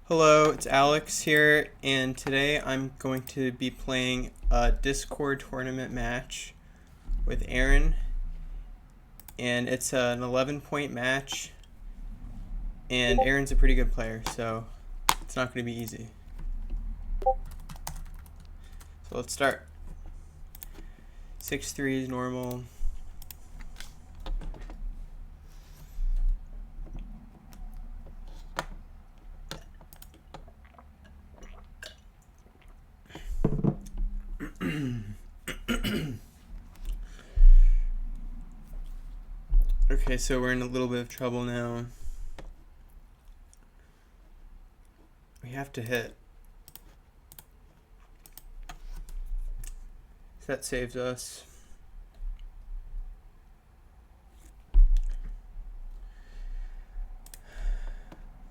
Hello, it's Alex here, and today I'm going to be playing a Discord tournament match with Aaron, and it's an 11-point match, and Aaron's a pretty good player, so it's not going to be easy. So let's start. 6-3 is normal. Okay, so we're in a little bit of trouble now. We have to hit. So that saves us.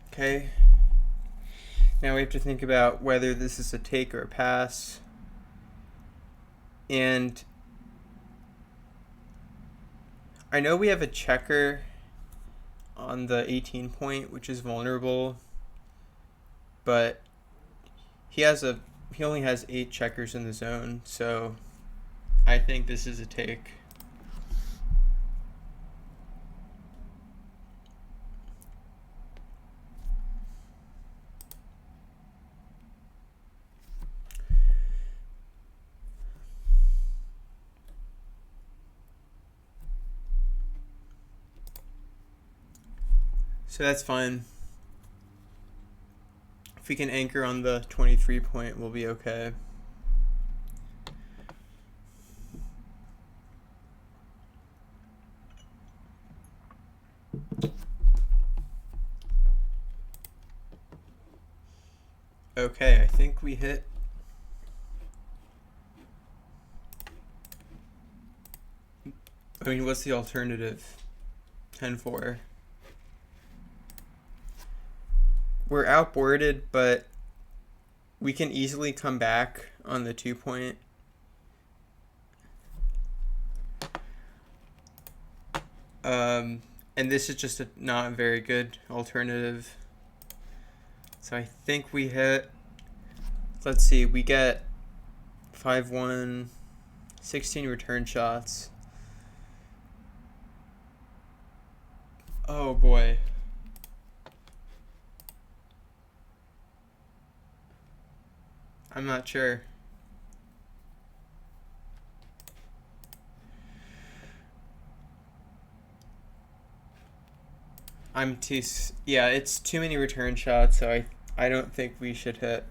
Okay. Now we have to think about whether this is a take or a pass. And I know we have a checker on the 18 point, which is vulnerable, but he only has 8 checkers in the zone, so I think this is a take. So that's fine. If we can anchor on the 23 point, we'll be okay. Okay, I think we hit. I mean, what's the alternative? 10-4. We're outboarded, but we can easily come back on the 2 point. And this is just a not very good alternative. So I think we hit. Let's see, we get 5-1, 16 return shots. Oh boy. I'm not sure. Yeah, it's too many return shots, so I don't think we should hit.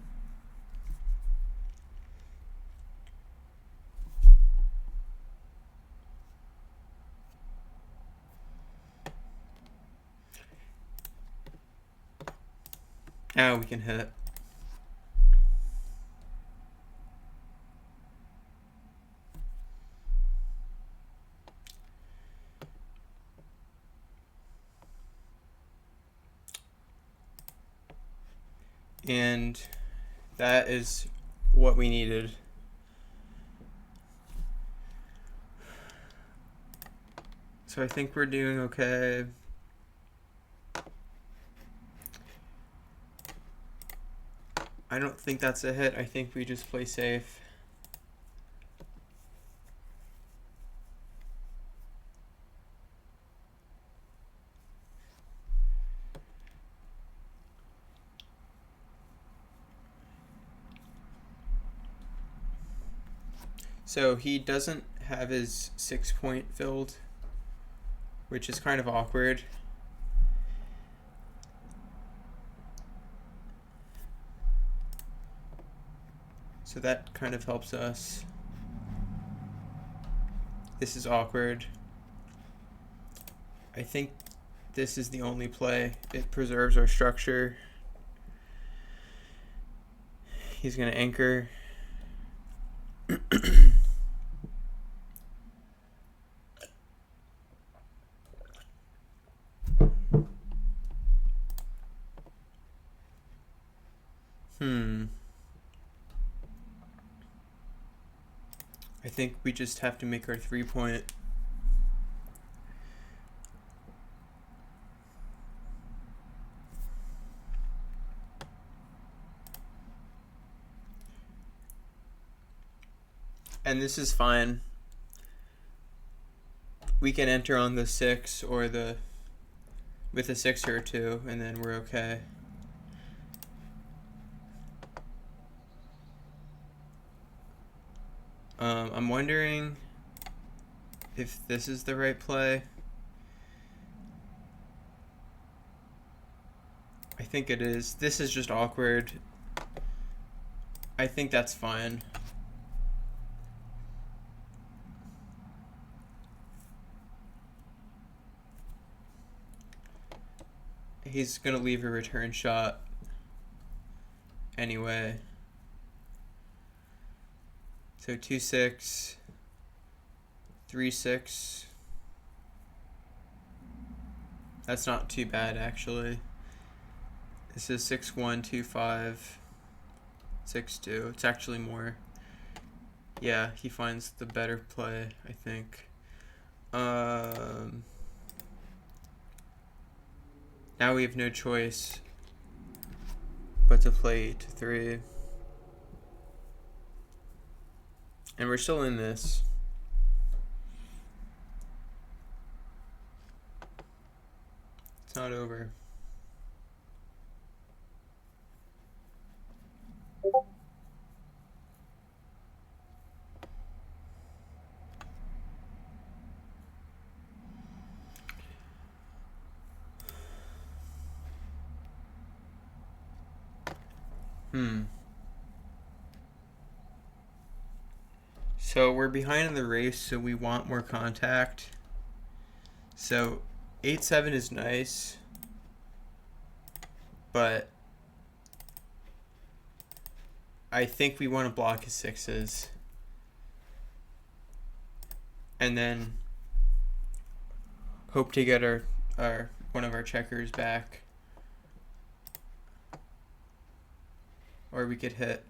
Now we can hit. And that is what we needed. So I think we're doing okay. I don't think that's a hit. I think we just play safe. So he doesn't have his 6 point filled, which is kind of awkward. So that kind of helps us. This is awkward. I think this is the only play. It preserves our structure. He's going to anchor. I think we just have to make our 3 point. And this is fine. We can enter on the 6 or the with a 6 or a 2, and then we're okay. I'm wondering if this is the right play. I think it is. This is just awkward. I think that's fine. He's gonna leave a return shot anyway. So 2-6, 3-6. That's not too bad actually. This is 6-1, 2-5, 6-2. It's actually more. Yeah, he finds the better play, I think. Now we have no choice but to play 8-3. And we're still in this. It's not over. So we're behind in the race, so we want more contact. So 8-7 is nice, but I think we want to block his 6s. And then hope to get our one of our checkers back. Or we could hit.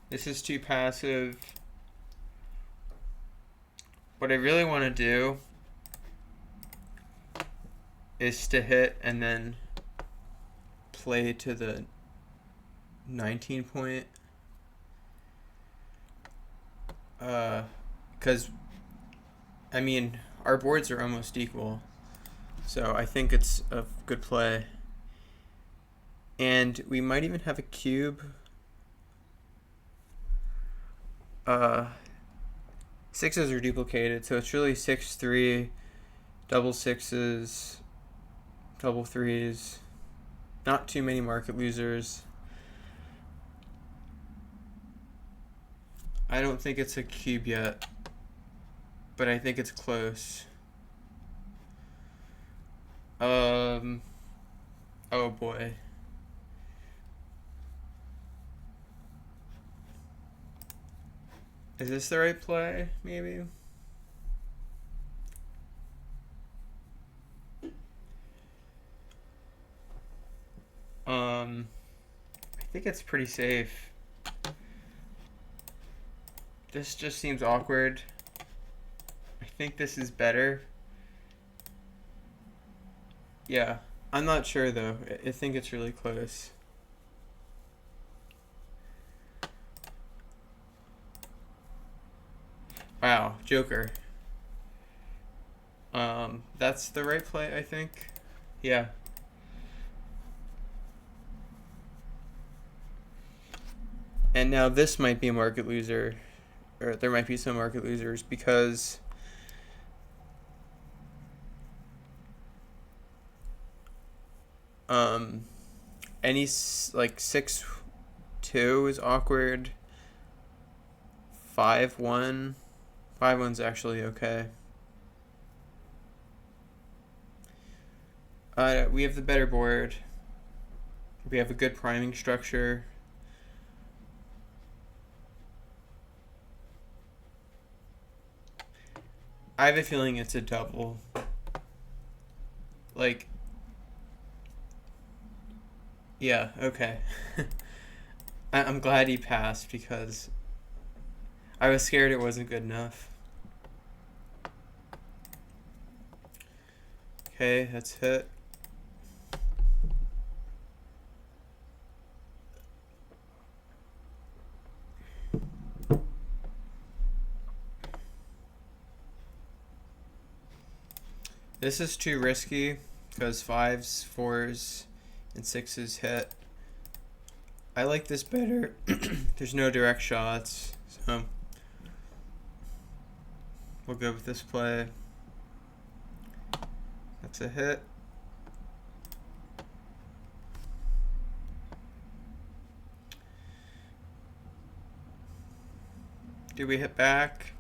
This is too passive. What I really want to do is to hit and then play to the 19 point. Because, I mean, our boards are almost equal. So I think it's a good play. And we might even have a cube. 6s are duplicated, so it's really 6-3, double 6s, double 3s. Not too many market losers. I don't think it's a cube yet, but I think it's close. Oh boy. Is this the right play, maybe? I think it's pretty safe. This just seems awkward. I think this is better. Yeah, I'm not sure though. I think it's really close. Wow, Joker. That's the right play, I think. Yeah. And now this might be a market loser, or there might be some market losers because any like 6-2 is awkward. 5-1. 5-1's actually okay. We have the better board. We have a good priming structure. I have a feeling it's a double. Like, yeah, okay. I'm glad he passed because I was scared it wasn't good enough. Okay, that's hit. This is too risky because 5s, 4s, and 6s hit. I like this better. There's no direct shots, so we'll go with this play. That's a hit. Do we hit back?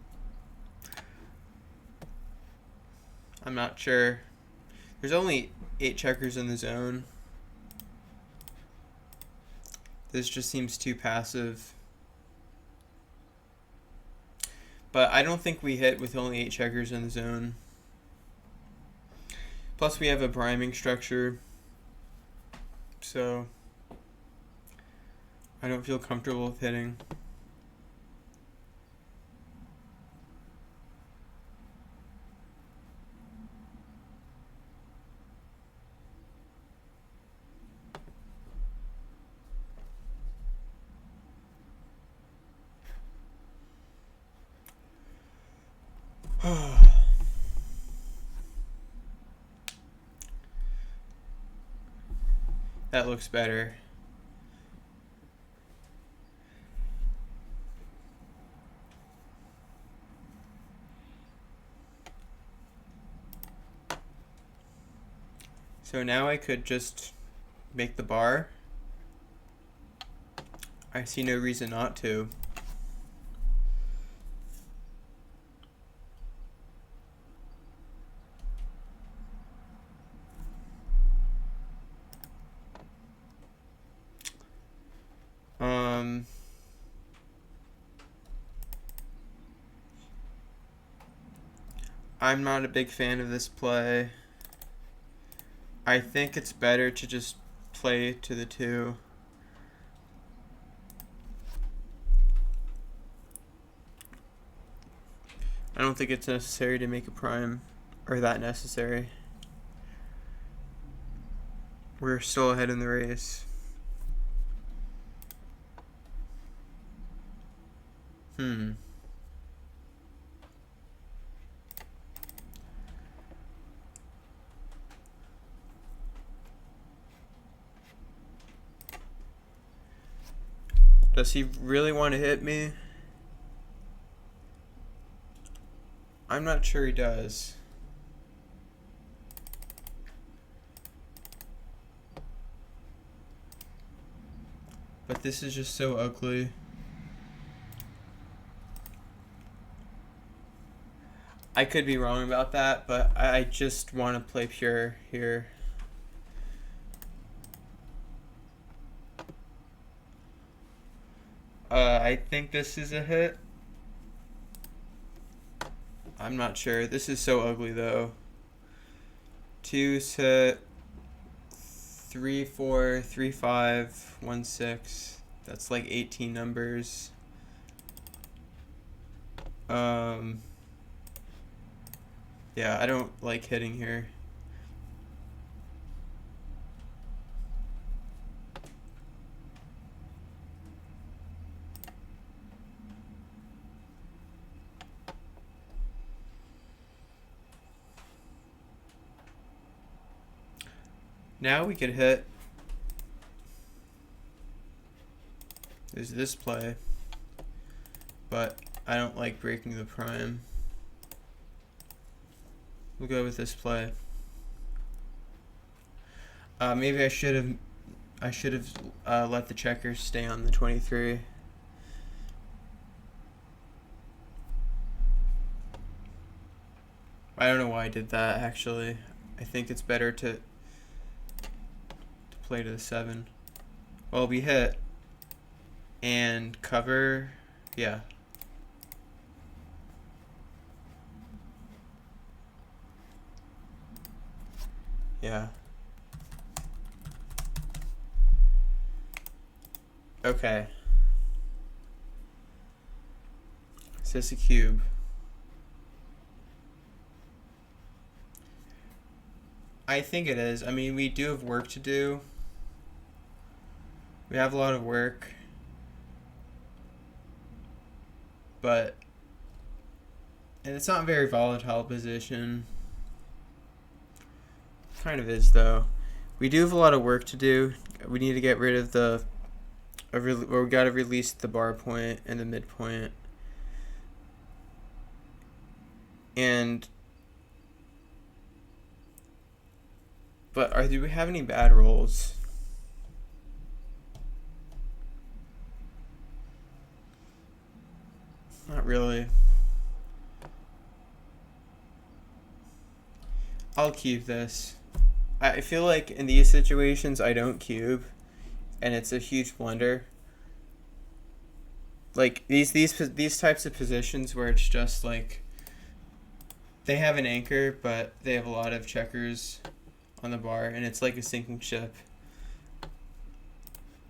I'm not sure. There's only 8 checkers in the zone. This just seems too passive. But I don't think we hit with only 8 checkers in the zone. Plus we have a priming structure. So I don't feel comfortable with hitting. That looks better. So now I could just make the bar. I see no reason not to. I'm not a big fan of this play. I think it's better to just play to the 2. I don't think it's necessary to make a prime, or that necessary. We're still ahead in the race. Does he really want to hit me? I'm not sure he does. But this is just so ugly. I could be wrong about that, but I just want to play pure here. I think this is a hit. I'm not sure. This is so ugly though. 2's hit. 3, 4, 3, 5, 1, 6. That's like 18 numbers. Yeah, I don't like hitting here. Now we could hit. There's this play, but I don't like breaking the prime. We'll go with this play. Maybe I should have let the checkers stay on the 23. I don't know why I did that actually. I think it's better to play to the 7. Well, we hit and cover. Yeah. Yeah. Okay. Is this a cube? I think it is. I mean, we do have work to do. We have a lot of work. And it's not a very volatile position. Kind of is, though. We do have a lot of work to do. We need to get rid of the... we gotta release the bar point and the midpoint. And... But do we have any bad rolls? Not really. I'll cube this. I feel like in these situations I don't cube, and it's a huge blunder. Like these types of positions where it's just like they have an anchor, but they have a lot of checkers on the bar, and it's like a sinking ship.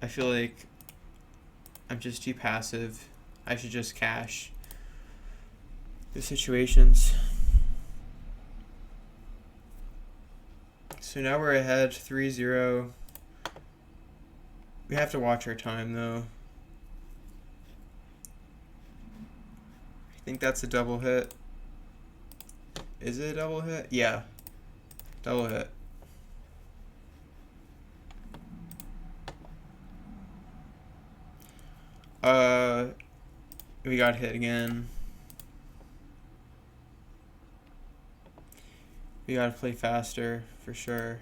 I feel like I'm just too passive. I should just cash the situations. So now we're ahead 3-0. We have to watch our time though. I think that's a double hit. Is it a double hit? Yeah. Double hit. We got hit again. We gotta play faster, for sure.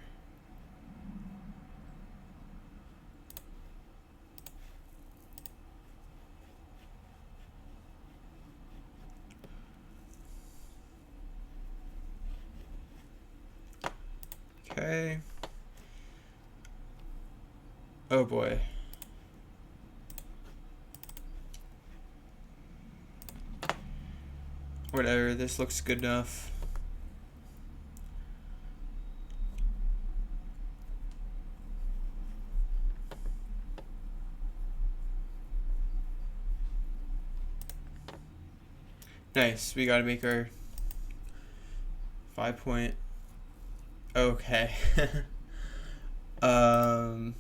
Okay. Oh boy. Whatever, this looks good enough. Nice, we gotta make our 5 point. Okay. Now,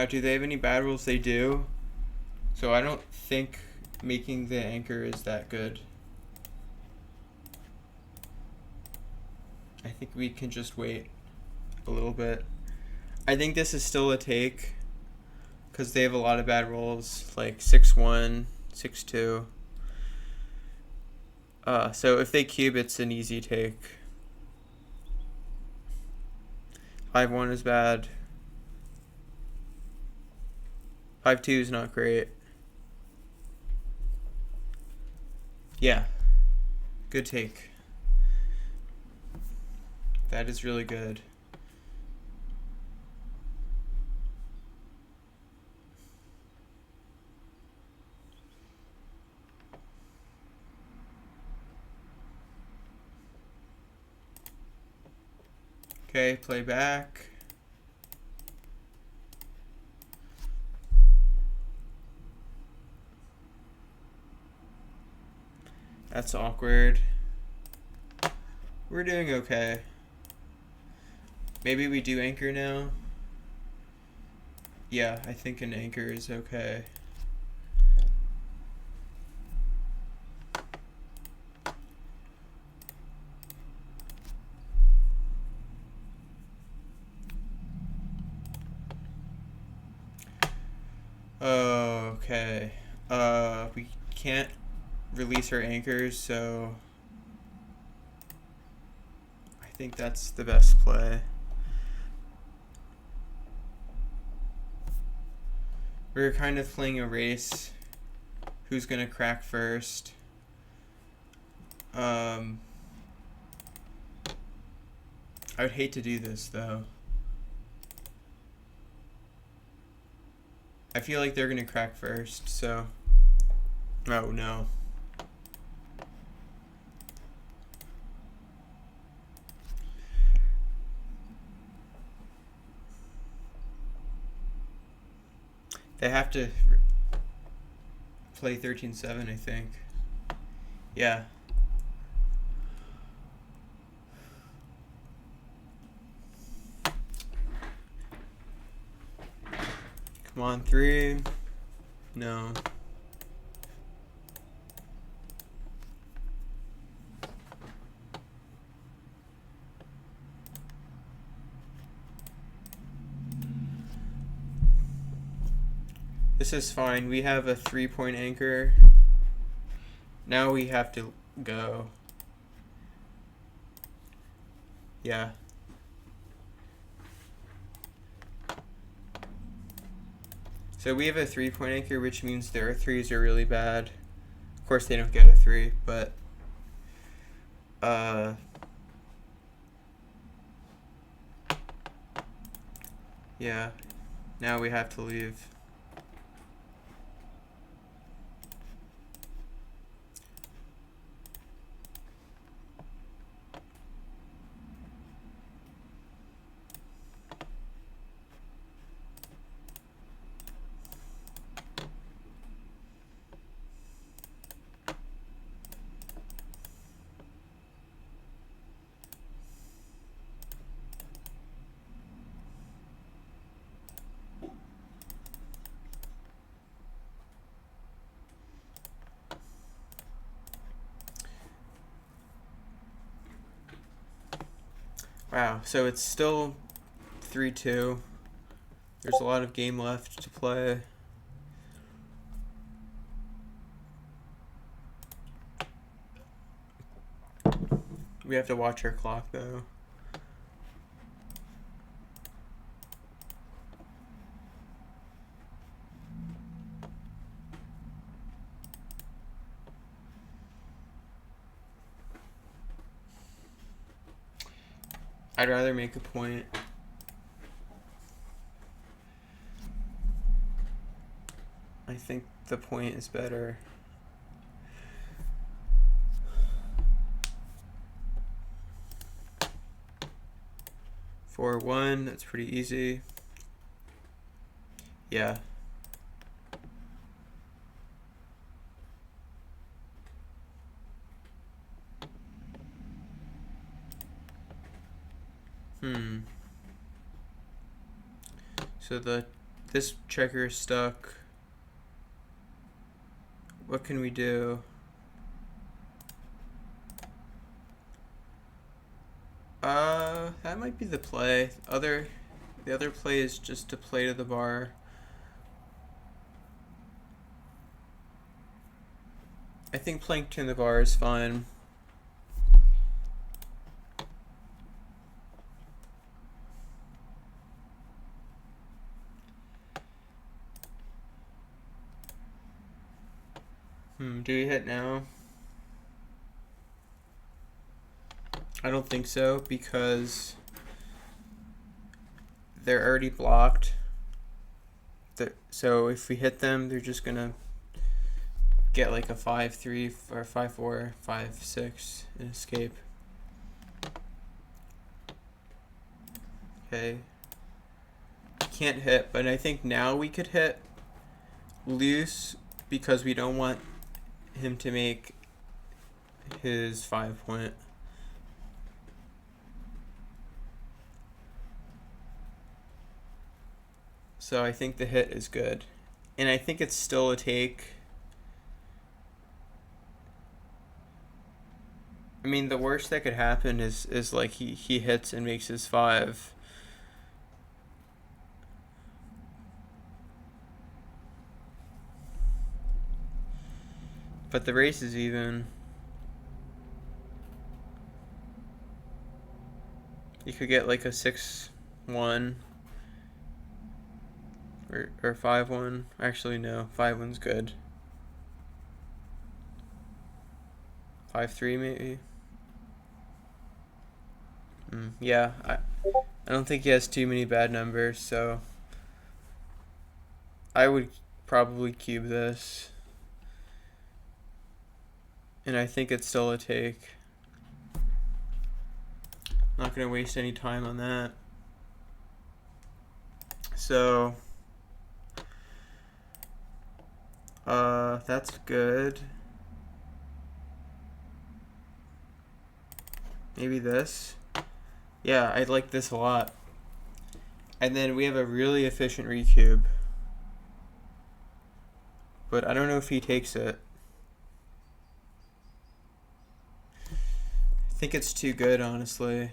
do they have any bad rules? They do. So I don't think making the anchor is that good. I think we can just wait a little bit. I think this is still a take because they have a lot of bad rolls, like 6-1, 6-2. So if they cube, it's an easy take. 5-1 is bad. 5-2 is not great. Yeah, good take. That is really good. Okay, play back. That's awkward. We're doing okay. Maybe we do anchor now. Yeah, I think an anchor is okay. Okay. We can't release our anchors, so I think that's the best play. We're kind of playing a race. Who's gonna crack first? I would hate to do this though. I feel like they're gonna crack first, so. Oh no. They have to play 13-7, I think. Yeah. Come on, 3. No. This is fine. We have a 3-point anchor. Now we have to go. Yeah. So we have a 3-point anchor, which means their threes are really bad. Of course, they don't get a 3, but yeah. Now we have to leave. Wow, so it's still 3-2. There's a lot of game left to play. We have to watch our clock though. I'd rather make a point. I think the point is better. For 1, that's pretty easy. Yeah. So this checker is stuck. What can we do? That might be the play. The other play is just to play to the bar. I think playing to the bar is fine. Do we hit now? I don't think so, because they're already blocked. So if we hit them, they're just gonna get like a 5-3 or 5-4, 5-6 and escape. Okay. Can't hit, but I think now we could hit loose because we don't want him to make his 5-point. So I think the hit is good. And I think it's still a take. I mean, the worst that could happen is like he hits and makes his 5. But the race is even. You could get like a 6-1 or 5-1. Actually, no, 5-1's good. 5-3 maybe. Yeah, I don't think he has too many bad numbers, so I would probably cube this. And I think it's still a take. Not gonna waste any time on that. So that's good. Maybe this. Yeah, I like this a lot. And then we have a really efficient recube. But I don't know if he takes it. I think it's too good, honestly.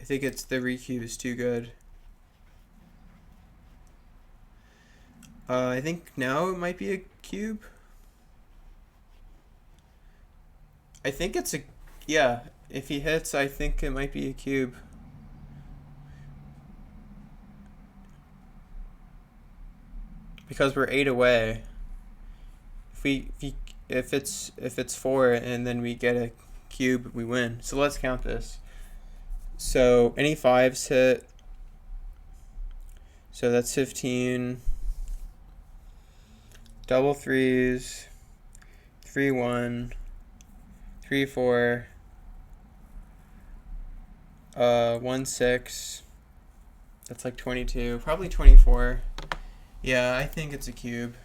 I think the recube is too good. I think now it might be a cube. I think it's a, yeah, if he hits, I think it might be a cube. Because we're 8 away. If it's 4 and then we get a cube, we win. So let's count this. So any 5s hit. So that's 15. Double 3s. 3 1. 3 4. 1 6. That's like 22. Probably 24. Yeah, I think it's a cube.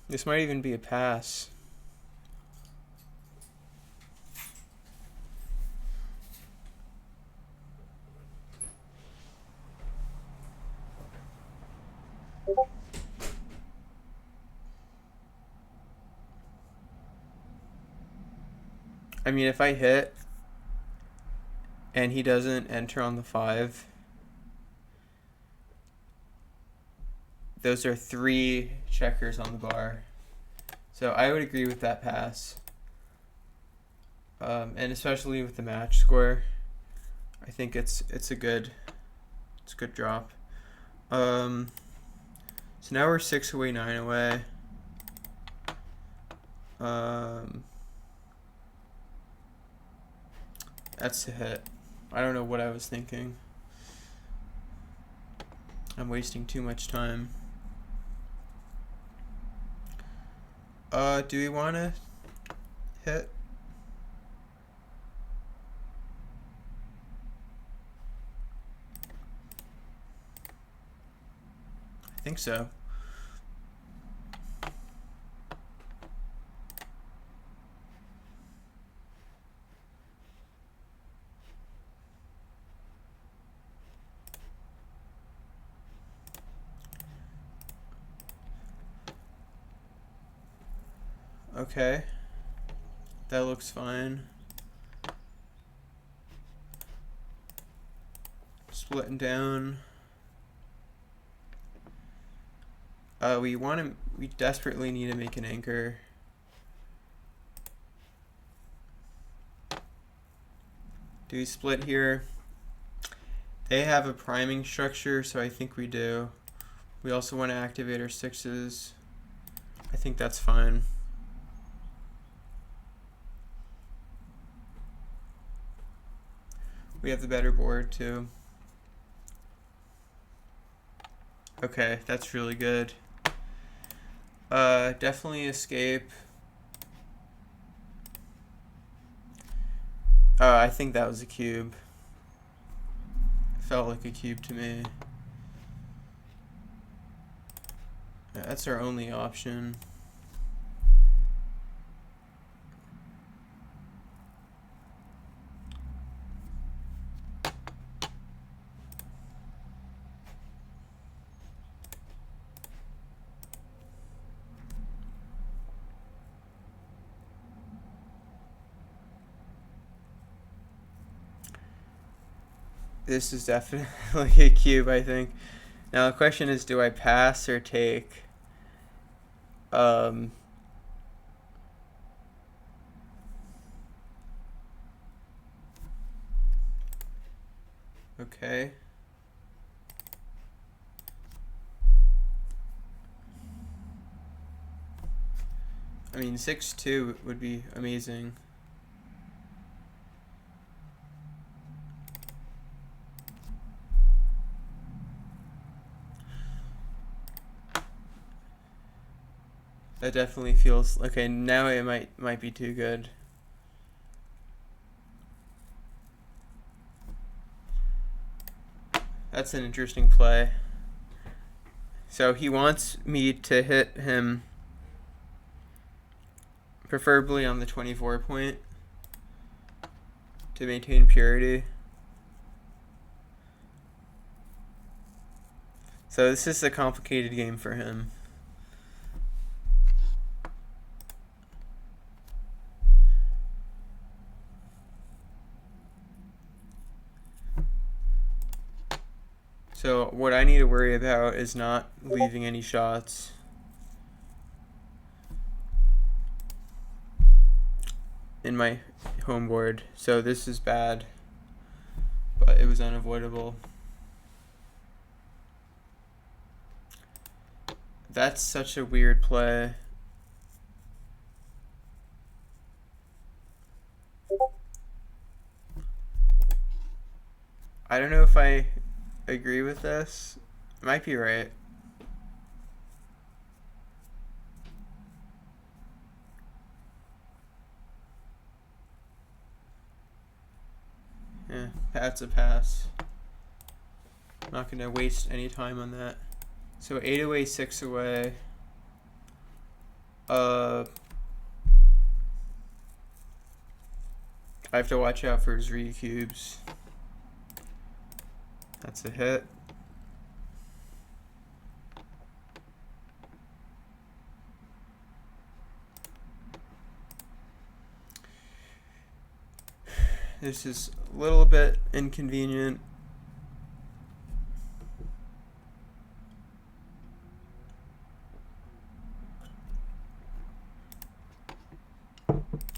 This might even be a pass. I mean, if I hit and he doesn't enter on the 5, those are 3 checkers on the bar. So I would agree with that pass. And especially with the match score, I think it's a good drop. So now we're 6 away, 9 away. That's a hit. I don't know what I was thinking. I'm wasting too much time. Do we want to hit? I think so. Okay, that looks fine. Splitting down. We desperately need to make an anchor. Do we split here? They have a priming structure, so I think we do. We also want to activate our 6s. I think that's fine. We have the better board too. Okay, that's really good. Definitely escape. I think that was a cube. Felt like a cube to me. That's our only option. This is definitely a cube, I think. Now the question is, do I pass or take? Okay. I mean, 6-2 would be amazing. That definitely feels okay. Now it might be too good. That's an interesting play. So he wants me to hit him, preferably on the 24 point. to maintain purity. So this is a complicated game for him. So what I need to worry about is not leaving any shots. In my home board. So this is bad, but it was unavoidable. That's such a weird play. I don't know if I agree with this. Might be right. Yeah, that's a pass. Not gonna waste any time on that. So 8 away, 6 away. I have to watch out for his re-cubes. That's a hit. This is a little bit inconvenient.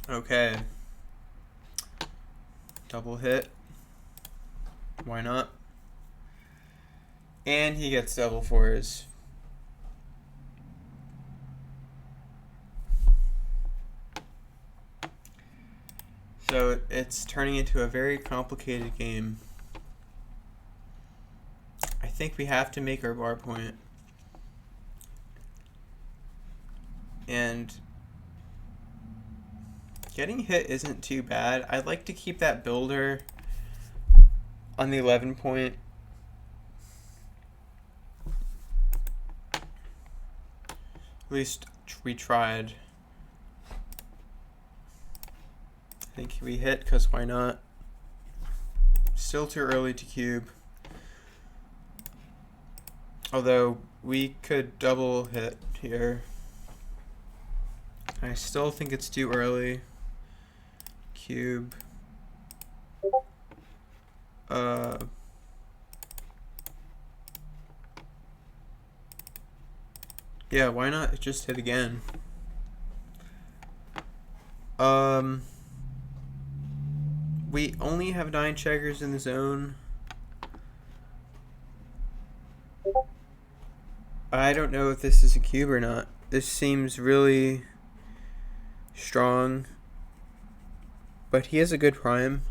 Okay. Double hit. Why not? And he gets double fours. So it's turning into a very complicated game. I think we have to make our bar point. And getting hit isn't too bad. I'd like to keep that builder on the 11 point. At least we tried. I think we hit because why not? Still too early to cube. Although we could double hit here. I still think it's too early. Cube. Yeah, why not just hit again? We only have 9 checkers in the zone. I don't know if this is a cube or not. This seems really strong, but he has a good prime.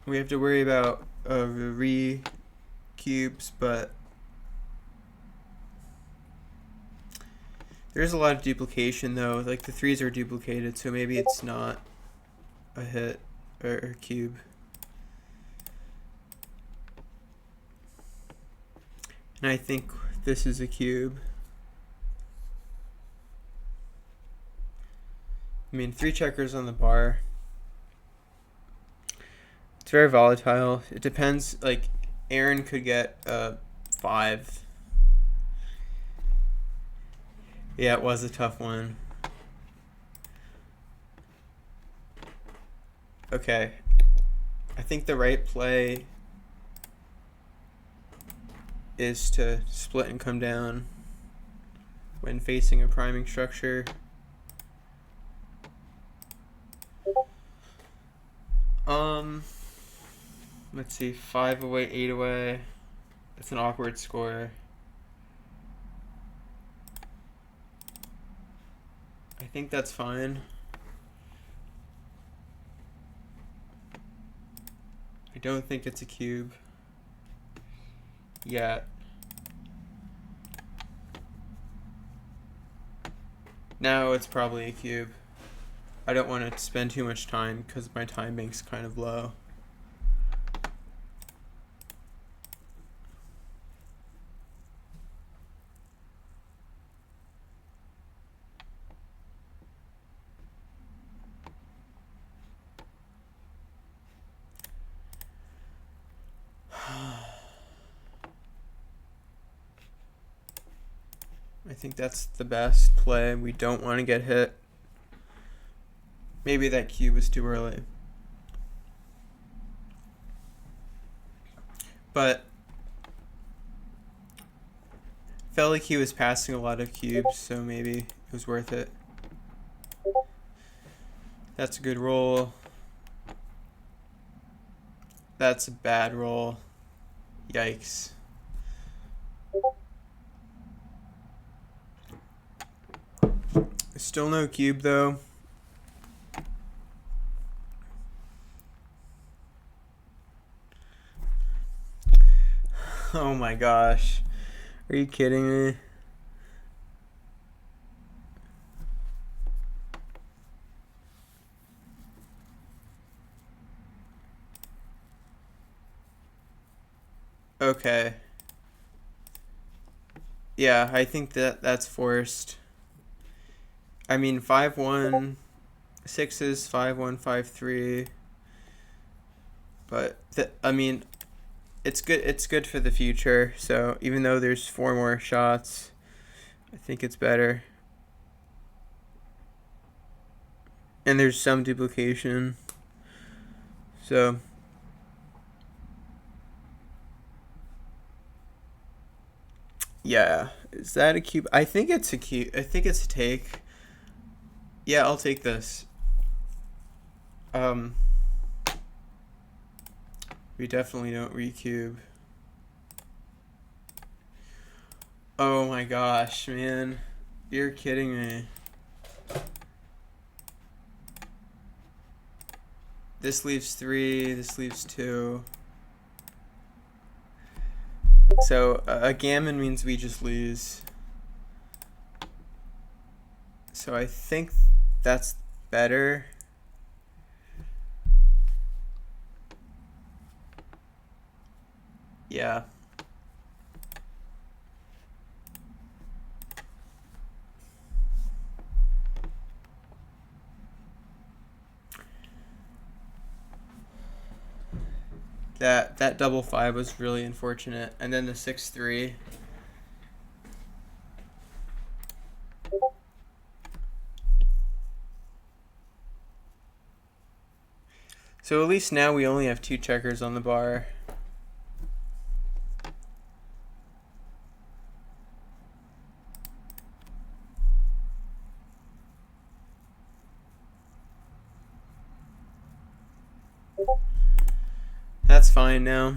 We have to worry about re-cubes, but there's a lot of duplication though. Like the 3s are duplicated, so maybe it's not a hit or a cube. And I think this is a cube. I mean, 3 checkers on the bar. It's very volatile. It depends, like, Aaron could get 5. Yeah, it was a tough one. Okay. I think the right play is to split and come down when facing a priming structure. Let's see, 5 away, 8 away. That's an awkward score. I think that's fine. I don't think it's a cube yet. Now it's probably a cube. I don't want to spend too much time because my time bank's kind of low. I think that's the best play. We don't want to get hit. Maybe that cube was too early. But felt like he was passing a lot of cubes, so maybe it was worth it. That's a good roll. That's a bad roll. Yikes. Still no cube though. Oh my gosh. Are you kidding me? Okay. Yeah, I think that's forced. I mean, 5-1, 6s, 5-1, 5-3. But I mean, it's good. It's good for the future. So even though there's 4 more shots, I think it's better. And there's some duplication. So yeah, is that a cube? I think it's a cube. I think it's a take. Yeah, I'll take this. We definitely don't recube. Oh my gosh, man. You're kidding me. This leaves 3, this leaves 2. So a gammon means we just lose. So I think that's better. Yeah. That double 5 was really unfortunate. And then the 6-3. So at least now we only have 2 checkers on the bar. That's fine now.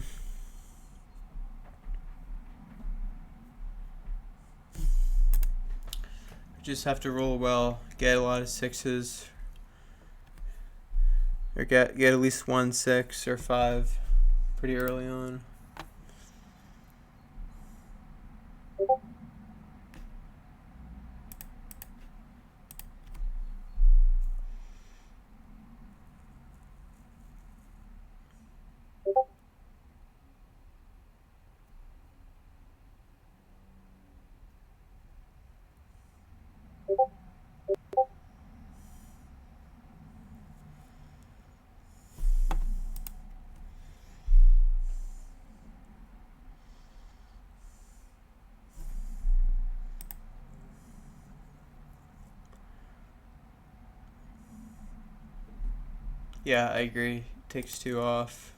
Just have to roll well, get a lot of 6s, or get at least 1 6 or 5 pretty early on. Yeah, I agree. Takes 2 off.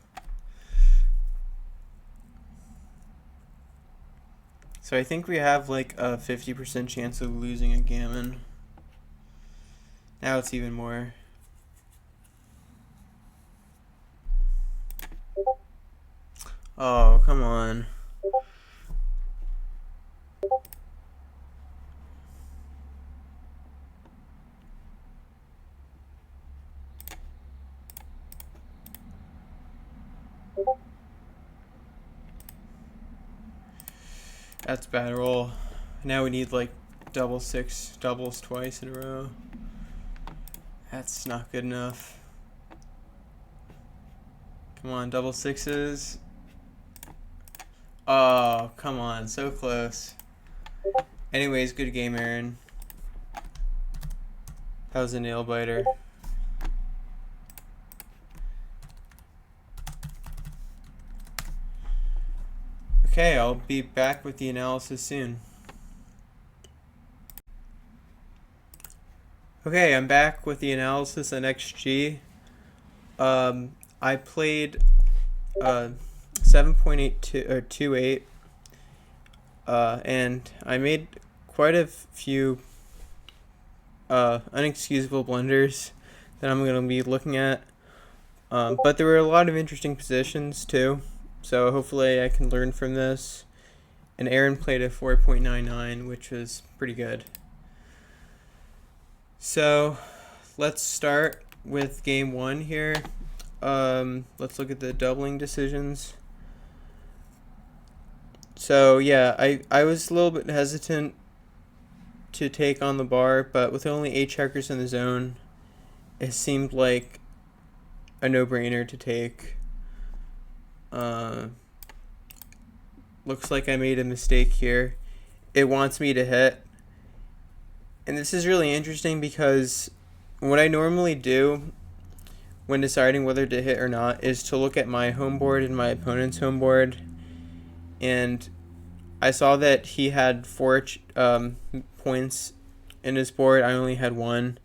So I think we have like a 50% chance of losing a gammon. Now it's even more. Oh, come on. That's a bad roll. Now we need like double 6 doubles twice in a row. That's not good enough. Come on, double 6s. Oh, come on, so close. Anyways, good game, Aaron. That was a nail biter. Okay, I'll be back with the analysis soon. Okay, I'm back with the analysis on XG. I played uh, 7.82 or 28, and I made quite a few unexcusable blunders that I'm going to be looking at. But there were a lot of interesting positions too, so hopefully I can learn from this. And Aaron played a 4.99, which was pretty good. So let's start with game one here. Let's look at the doubling decisions. So yeah, I was a little bit hesitant to take on the bar, but with only 8 checkers in the zone, it seemed like a no-brainer to take. Looks like I made a mistake here. It wants me to hit. And this is really interesting because what I normally do when deciding whether to hit or not is to look at my home board and my opponent's home board. And I saw that he had 4 points in his board. I only had 1.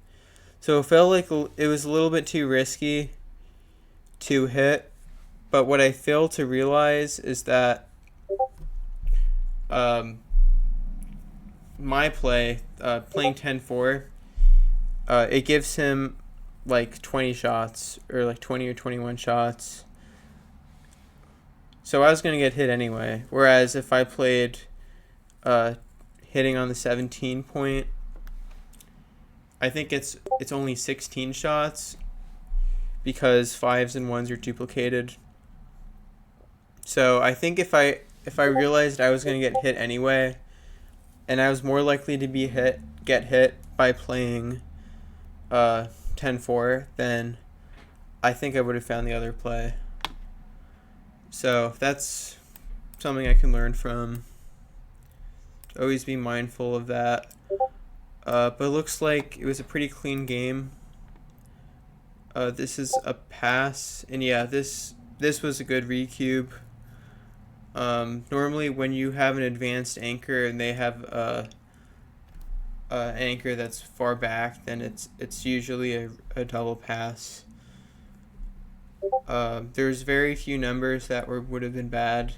So it felt like it was a little bit too risky to hit. But what I failed to realize is that my play, playing 10-4, it gives him like 20 shots or like 20 or 21 shots. So I was going to get hit anyway. Whereas if I played hitting on the 17 point, I think it's only 16 shots because 5s and 1s are duplicated. So I think if I realized I was going to get hit anyway, and I was more likely to get hit by playing 10-4, then I think I would have found the other play. So that's something I can learn from. Always be mindful of that. But it looks like it was a pretty clean game. This is a pass, and yeah, this was a good recube. Normally when you have an advanced anchor and they have an anchor that's far back, then it's usually a double pass. There's very few numbers that would have been bad.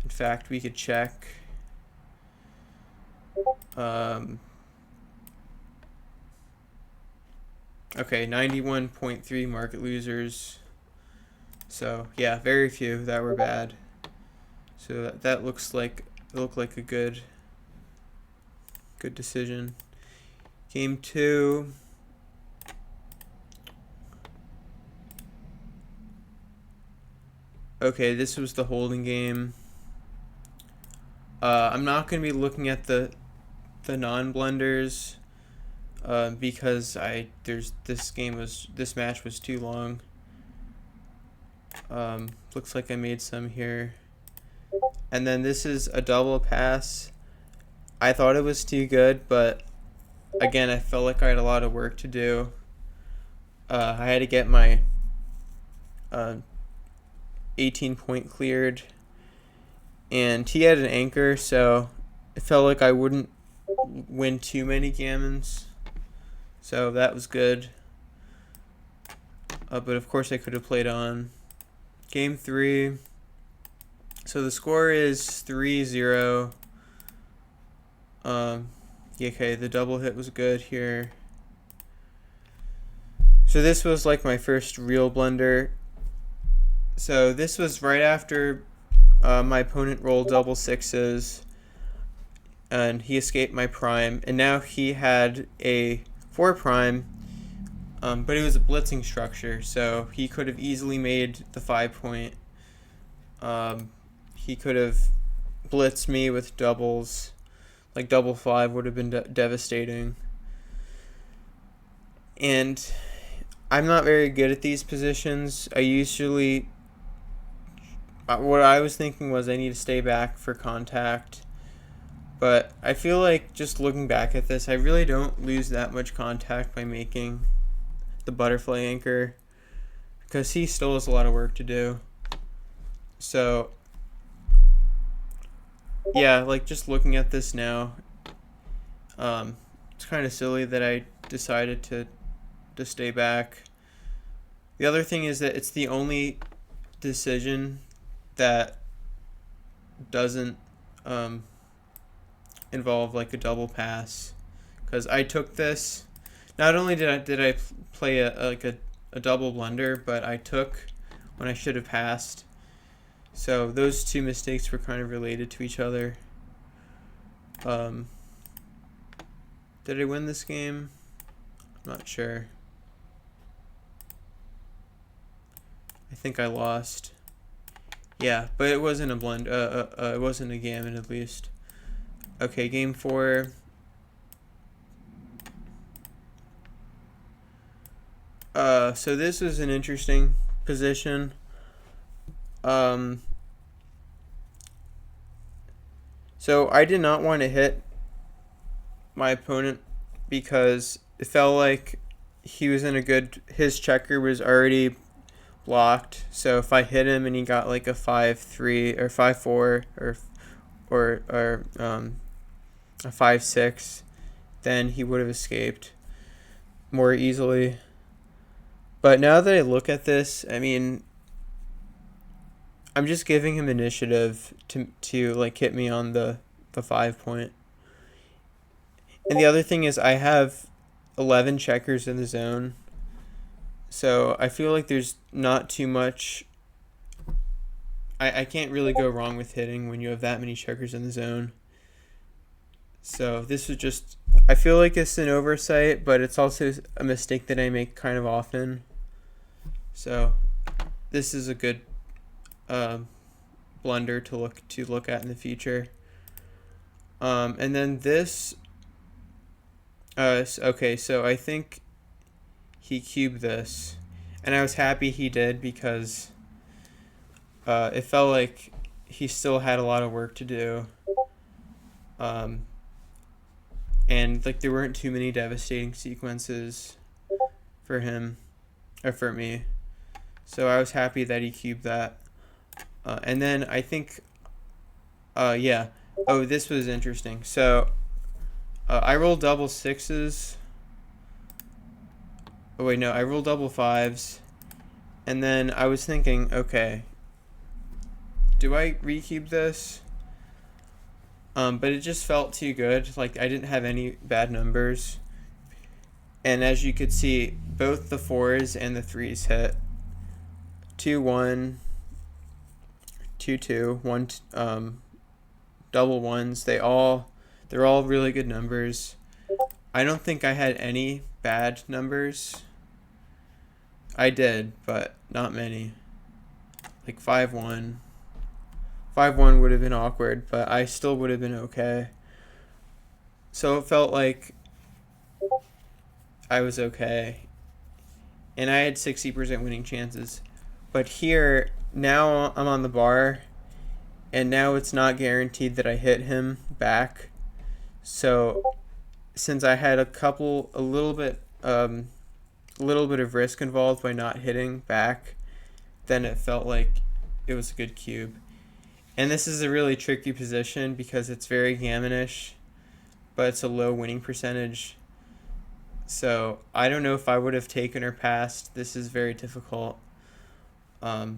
In fact, we could check. Okay, 91.3 market losers. So yeah, very few that were bad. So that looks like it looked like a good decision. Game 2. Okay, this was the holding game. I'm not going to be looking at the non-blunders because this match was too long. Looks like I made some here. And then this is a double pass. I thought it was too good, but again, I felt like I had a lot of work to do. I had to get my 18 point cleared, and he had an anchor, so it felt like I wouldn't win too many gammons. So that was good. But of course I could have played on. Game 3. So the score is 3-0. Okay, the double hit was good here. So this was like my first real blunder. So this was right after my opponent rolled double 6s, and he escaped my prime, and now he had a 4 prime, but it was a blitzing structure, so he could have easily made the 5 point. He could have blitzed me with doubles, like double 5 would have been devastating. And I'm not very good at these positions. I usually, what I was thinking was I need to stay back for contact. But I feel like just looking back at this, I really don't lose that much contact by making the butterfly anchor, because he still has a lot of work to do. So yeah, like just looking at this now, it's kind of silly that I decided to stay back. The other thing is that it's the only decision that doesn't involve like a double pass, because I took this. Not only did I play a double blunder, but I took when I should have passed. So those two mistakes were kind of related to each other. Did I win this game? I'm not sure. I think I lost. Yeah, but it wasn't a it wasn't a gammon at least. Okay, game 4. So this was an interesting position. So I did not want to hit my opponent because it felt like he was in a good, his checker was already blocked. So if I hit him and he got like a 5-3 or 5-4 or a 5-6, then he would have escaped more easily. But now that I look at this, I mean, I'm just giving him initiative to like hit me on the 5 point. And the other thing is I have 11 checkers in the zone. So I feel like there's not too much. I can't really go wrong with hitting when you have that many checkers in the zone. So this was just, I feel like it's an oversight, but it's also a mistake that I make kind of often. So this is a good blunder to look at in the future. And then this, okay, so I think he cubed this, and I was happy he did because it felt like he still had a lot of work to do. And like there weren't too many devastating sequences for him or for me. So I was happy that he cubed that. And then I think, yeah. Oh, this was interesting. So I rolled double 6s. Oh, wait, no. I rolled double 5s. And then I was thinking, okay, do I recube this? But it just felt too good. Like I didn't have any bad numbers. And as you could see, both the 4s and the 3s hit. 2-1, 2-2, 1, double 1s. They're all really good numbers. I don't think I had any bad numbers. I did, but not many. Like 5-1. 5-1 would have been awkward, but I still would have been okay. So it felt like I was okay. And I had 60% winning chances. But here, now I'm on the bar, and now it's not guaranteed that I hit him back. So since I had a little bit of risk involved by not hitting back, then it felt like it was a good cube. And this is a really tricky position because it's very gammonish, but it's a low winning percentage. So I don't know if I would have taken or passed. This is very difficult. But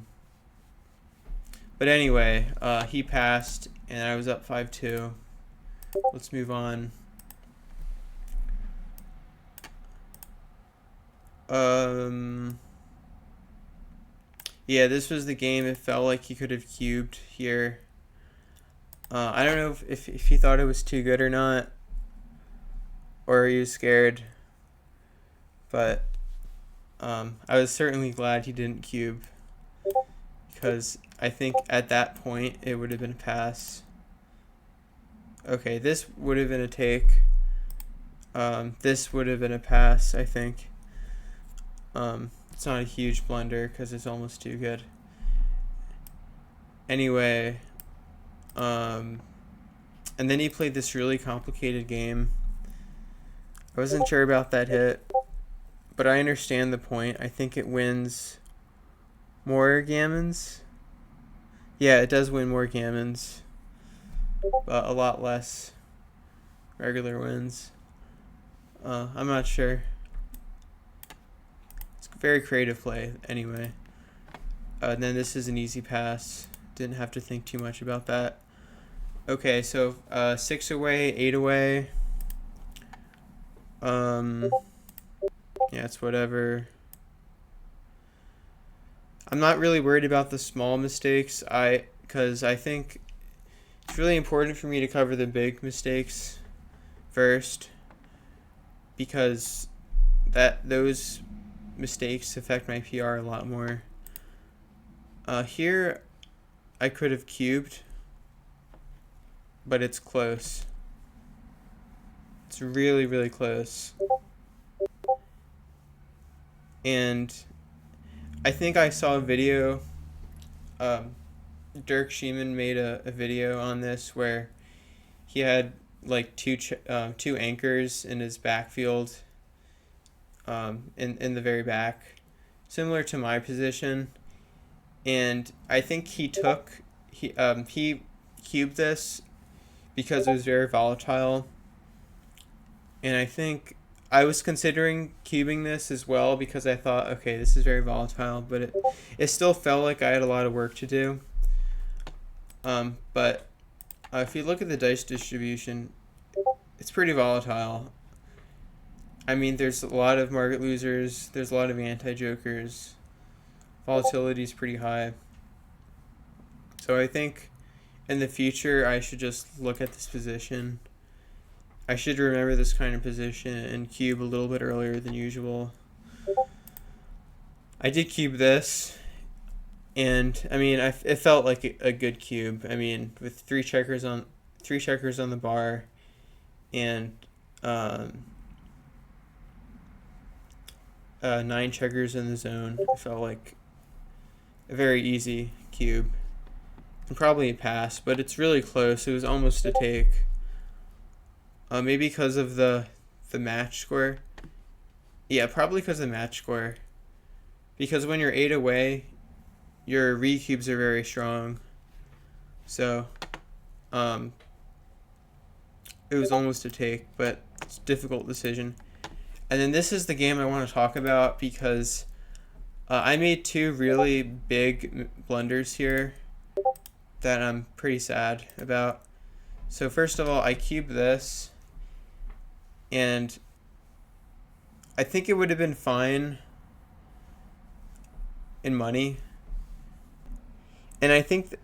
anyway, he passed, and I was up 5-2. Let's move on. Yeah, this was the game. It felt like he could have cubed here. I don't know if he thought it was too good or not, or he was scared. But I was certainly glad he didn't cube, because I think at that point it would have been a pass. Okay, this would have been a take. This would have been a pass, I think. It's not a huge blunder because it's almost too good. Anyway, and then he played this really complicated game. I wasn't sure about that hit, but I understand the point. I think it wins more gammons. Yeah, it does win more gammons, but a lot less regular wins. I'm not sure. It's a very creative play anyway. And then this is an easy pass. Didn't have to think too much about that. Okay, so 6 away, 8 away. Yeah, it's whatever. I'm not really worried about the small mistakes. Because I think it's really important for me to cover the big mistakes first, because those mistakes affect my PR a lot more. Here I could have cubed, but it's close. It's really, really close. And I think I saw a video, Dirk Sheeman made a video on this where he had like two anchors in his backfield, in the very back, similar to my position. And I think he cubed this because it was very volatile. And I think I was considering cubing this as well because I thought, okay, this is very volatile, but it still felt like I had a lot of work to do. But if you look at the dice distribution, it's pretty volatile. I mean, there's a lot of market losers, there's a lot of anti-jokers. Volatility is pretty high. So I think in the future I should just look at this position. I should remember this kind of position and cube a little bit earlier than usual. I did cube this, and I mean, it felt like a good cube. I mean, with three checkers on the bar, and 9 checkers in the zone, it felt like a very easy cube, and probably a pass, but it's really close. It was almost a take. Maybe because of the match score. Yeah, probably because of the match score. Because when you're 8 away, your recubes are very strong. So, it was almost a take, but it's a difficult decision. And then this is the game I want to talk about because I made 2 really big blunders here that I'm pretty sad about. So first of all, I cubed this, and I think it would have been fine in money. And I think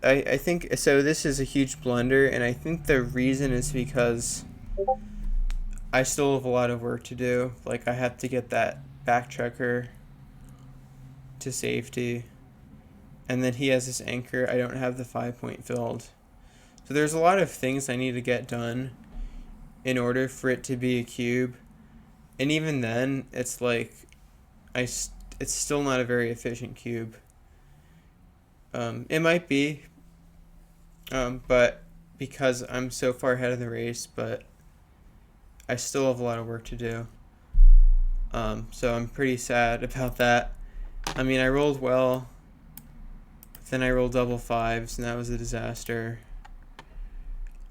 so this is a huge blunder, and I think the reason is because I still have a lot of work to do. Like, I have to get that back checker to safety, and then he has this anchor. I don't have the 5-point filled. So there's a lot of things I need to get done in order for it to be a cube. And even then, it's like, it's still not a very efficient cube. It might be, but because I'm so far ahead of the race, but I still have a lot of work to do. So I'm pretty sad about that. I mean, I rolled well, but then I rolled double 5s, and that was a disaster.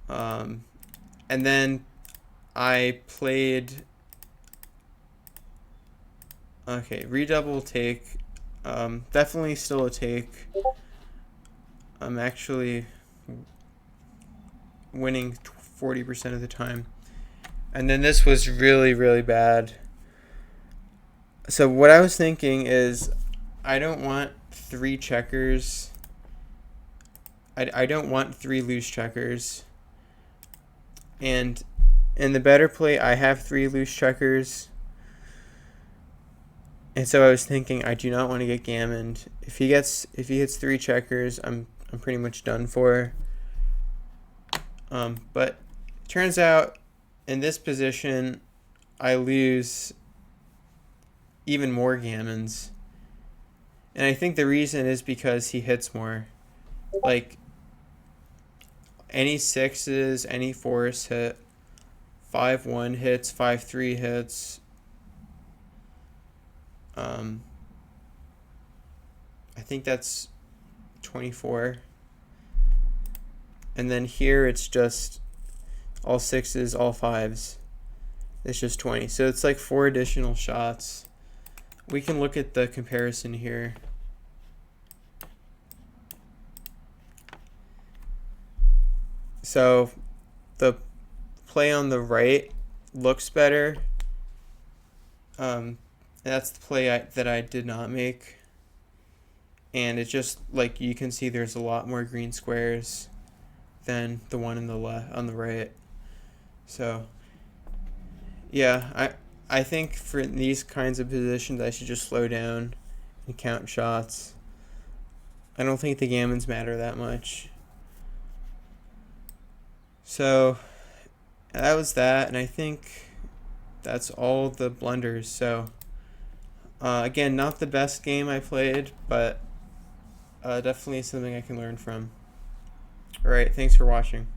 And then I played, okay, redouble take, definitely still a take. I'm actually winning 40% of the time. And then this was really, really bad. So what I was thinking is, I don't want 3 checkers. I don't want 3 loose checkers. And in the better play, I have 3 loose checkers. And so I was thinking, I do not want to get gammoned. If he hits 3 checkers, I'm pretty much done for. But it turns out in this position, I lose even more gammons. And I think the reason is because he hits more. Like, any 6s, any 4s hit, 5-1 hits, 5-3 hits. I think that's 24. And then here it's just all 6s, all 5s. It's just 20. So it's like 4 additional shots. We can look at the comparison here. So the play on the right looks better. That's the play that I did not make. And it's just like you can see there's a lot more green squares than the one in the left on the right. So yeah, I think for these kinds of positions I should just slow down and count shots. I don't think the gammons matter that much. So that was that, and I think that's all the blunders. So again, not the best game I played, but definitely something I can learn from. Alright, thanks for watching.